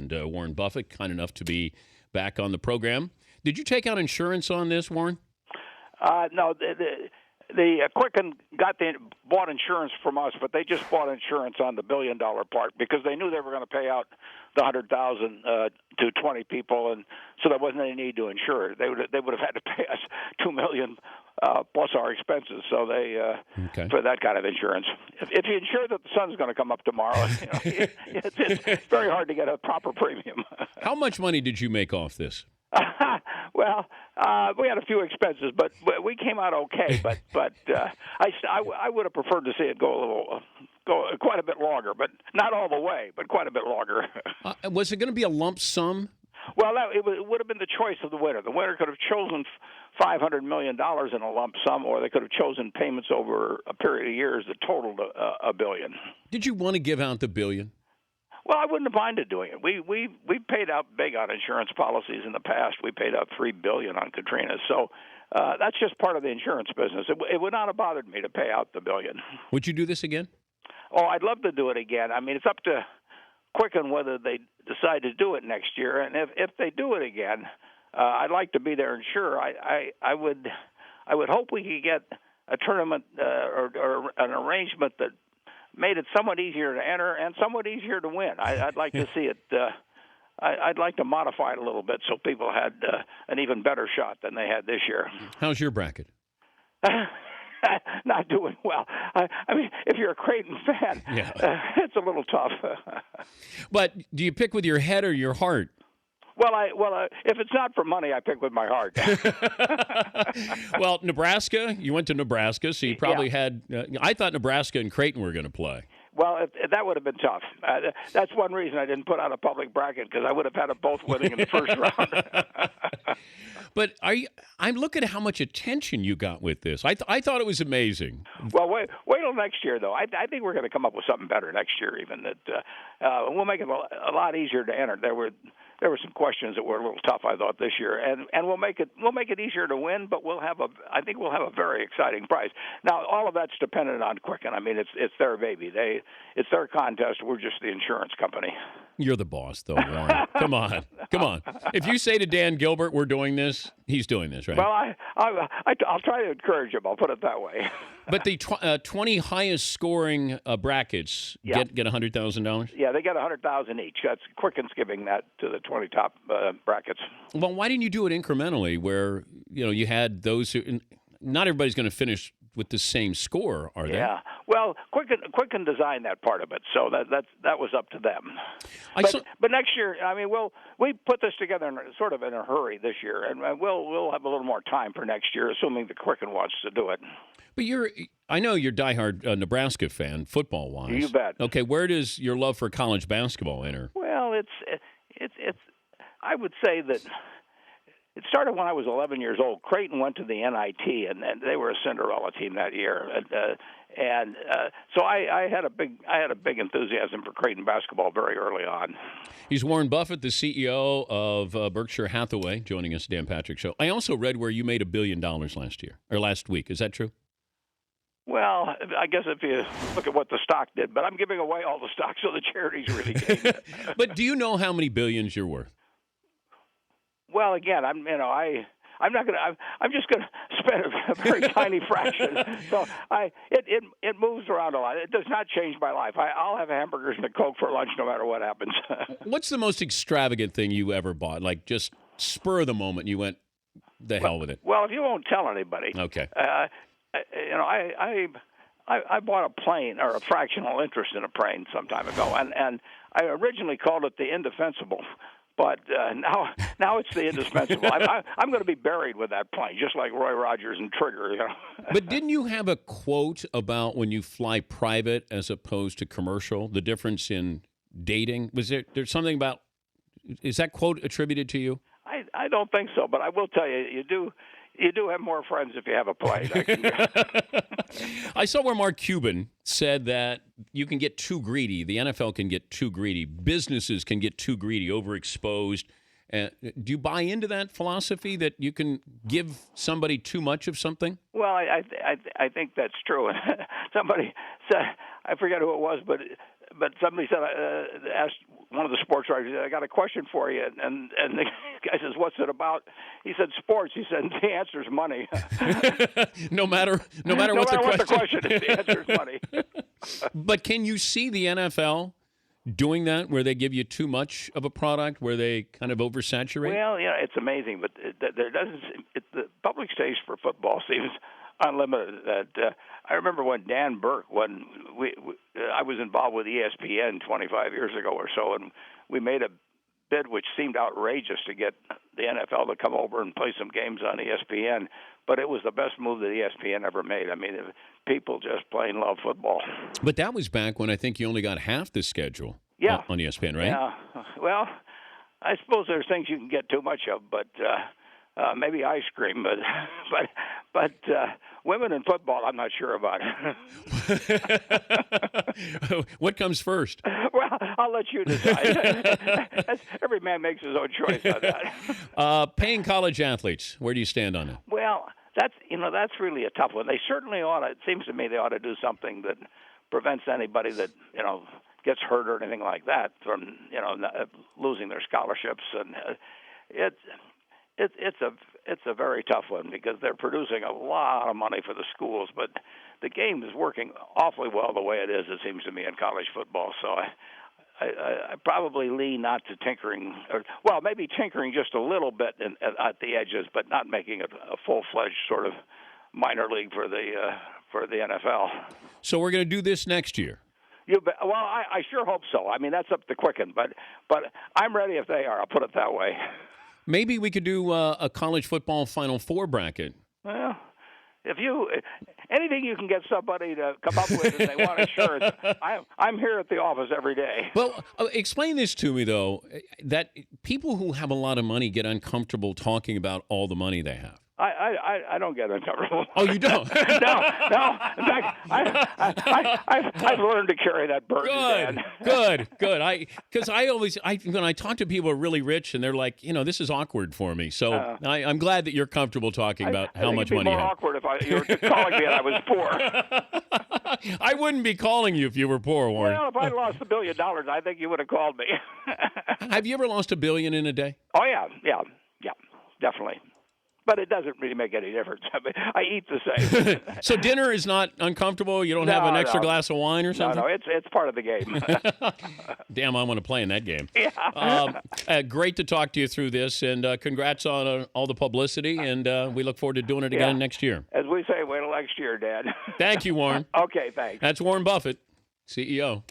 And Warren Buffett, kind enough to be back on the program. Did you take out insurance on this, Warren? No, the Quicken bought insurance from us, but they just bought insurance on the $1 billion part because they knew they were going to pay out the 100,000 to 20 people, and so there wasn't any need to insure it. They would have had to pay us $2 million plus our expenses. So they for that kind of insurance. If you insure that the sun's going to come up tomorrow, it's very hard to get a proper premium. How much money did you make off this? Well, we had a few expenses, but we came out okay. But I would have preferred to see it go quite a bit longer, but not all the way, but quite a bit longer. Was it going to be a lump sum? Well, it would have been the choice of the winner. The winner could have chosen $500 million in a lump sum, or they could have chosen payments over a period of years that totaled $1 billion. Did you want to give out the $1 billion? Well, I wouldn't have minded doing it. We paid out big on insurance policies in the past. We paid out $3 billion on Katrina. So that's just part of the insurance business. It would not have bothered me to pay out the $1 billion. Would you do this again? Oh, I'd love to do it again. I mean, it's up to Quicken whether they decide to do it next year. And if they do it again, I'd like to be their insurer. I would hope we could get a tournament or an arrangement that made it somewhat easier to enter and somewhat easier to win. I'd like to see it. I'd like to modify it a little bit so people had an even better shot than they had this year. How's your bracket? Not doing well. I mean, if you're a Creighton fan, it's a little tough. But do you pick with your head or your heart? Well, if it's not for money, I pick with my heart. Well, Nebraska, you went to Nebraska, so you probably had I thought Nebraska and Creighton were going to play. Well, that would have been tough. That's one reason I didn't put out a public bracket, because I would have had them both winning in the first round. But I'm looking at how much attention you got with this. I thought it was amazing. Well, wait till next year, though. I think we're going to come up with something better next year, even that we'll make it a lot easier to enter. There were some questions that were a little tough, I thought, this year, and we'll make it easier to win. But I think we'll have a very exciting prize. Now, all of that's dependent on Quicken. I mean, it's their baby. It's their contest. We're just the insurance company. You're the boss, though, Warren. Come on. If you say to Dan Gilbert, we're doing this, he's doing this, right? Well, I'll try to encourage him. I'll put it that way. But the 20 highest scoring brackets get $100,000? Yeah, they get $100,000 each. That's Quicken's giving that to the 20 top brackets. Well, why didn't you do it incrementally, where you had those who? Not everybody's going to finish with the same score, are they? Yeah. Well, Quicken designed that part of it, so that was up to them. But next year, I mean, we put this together in a hurry this year, and we'll have a little more time for next year, assuming the Quicken wants to do it. But I know you're a diehard Nebraska fan, football-wise. You bet. Okay, where does your love for college basketball enter? Well, it's I would say that it started when I was 11 years old. Creighton went to the NIT, and they were a Cinderella team that year. So I had a big enthusiasm for Creighton basketball very early on. He's Warren Buffett, the CEO of Berkshire Hathaway, joining us, Dan Patrick Show. I also read where you made $1 billion last week. Is that true? Well, I guess if you look at what the stock did, but I'm giving away all the stocks, so the charities really gained. But do you know how many billions you're worth? Well, again, I'm not going to. I'm just going to spend a very tiny fraction. So it moves around a lot. It does not change my life. I'll have hamburgers and a Coke for lunch no matter what happens. What's the most extravagant thing you ever bought? Like just spur of the moment, you went hell with it. Well, if you won't tell anybody, okay. I bought a plane or a fractional interest in a plane some time ago, and I originally called it the indefensible. But now it's the indispensable. I'm going to be buried with that plane, just like Roy Rogers and Trigger. But didn't you have a quote about when you fly private as opposed to commercial, the difference in dating? Was there's something about? Is that quote attributed to you? I don't think so, but I will tell you, you do have more friends if you have a plane. I saw where Mark Cuban said that you can get too greedy. The NFL can get too greedy. Businesses can get too greedy, overexposed. Do you buy into that philosophy that you can give somebody too much of something? Well, I think that's true. Somebody said, I forget who it was, but somebody said asked one of the sports writers said, I got a question for you. And the guy says, what's it about? He said, sports. He said, the answer's money. no matter what the question is, the answer's money. But can you see the NFL doing that, where they give you too much of a product, where they kind of oversaturate? Well, it's amazing, but the public stage for football seems unlimited. I remember when Dan Burke, when I was involved with ESPN 25 years ago or so, and we made a bid which seemed outrageous to get the NFL to come over and play some games on ESPN, but it was the best move that ESPN ever made. I mean, people just plain love football. But that was back when I think you only got half the schedule on ESPN, right? Yeah. Well, I suppose there's things you can get too much of, but maybe ice cream, but women in football, I'm not sure about. What comes first? Well, I'll let you decide. Every man makes his own choice on that. Paying college athletes, where do you stand on it? Well, that's really a tough one. They certainly ought to. It seems to me they ought to do something that prevents anybody that gets hurt or anything like that from losing their scholarships, and it's a very tough one because they're producing a lot of money for the schools, but the game is working awfully well the way it is, it seems to me, in college football. So I probably lean not to tinkering, or maybe tinkering just a little bit at the edges, but not making it a full-fledged sort of minor league for the NFL. So we're going to do this next year. Well, I sure hope so. I mean, that's up to Quicken, but I'm ready if they are. I'll put it that way. Maybe we could do a college football Final Four bracket. Well, anything you can get somebody to come up with if they want insurance, I'm here at the office every day. Well, explain this to me, though, that people who have a lot of money get uncomfortable talking about all the money they have. I don't get uncomfortable. Oh, you don't? No. In fact, I've learned to carry that burden. Good. Because when I talk to people who are really rich and they're like, this is awkward for me. So I'm glad that you're comfortable talking about how much money you have. It'd be more awkward if you were calling me and I was poor. I wouldn't be calling you if you were poor, Warren. Well, if I lost $1 billion, I think you would have called me. Have you ever lost $1 billion in a day? Oh yeah, definitely. But it doesn't really make any difference. I mean, I eat the same. So dinner is not uncomfortable? You don't have an extra glass of wine or something? No, it's part of the game. Damn, I want to play in that game. Yeah. Great to talk to you through this, and congrats on all the publicity, and we look forward to doing it again next year. As we say, wait till next year, Dad. Thank you, Warren. Okay, thanks. That's Warren Buffett, CEO.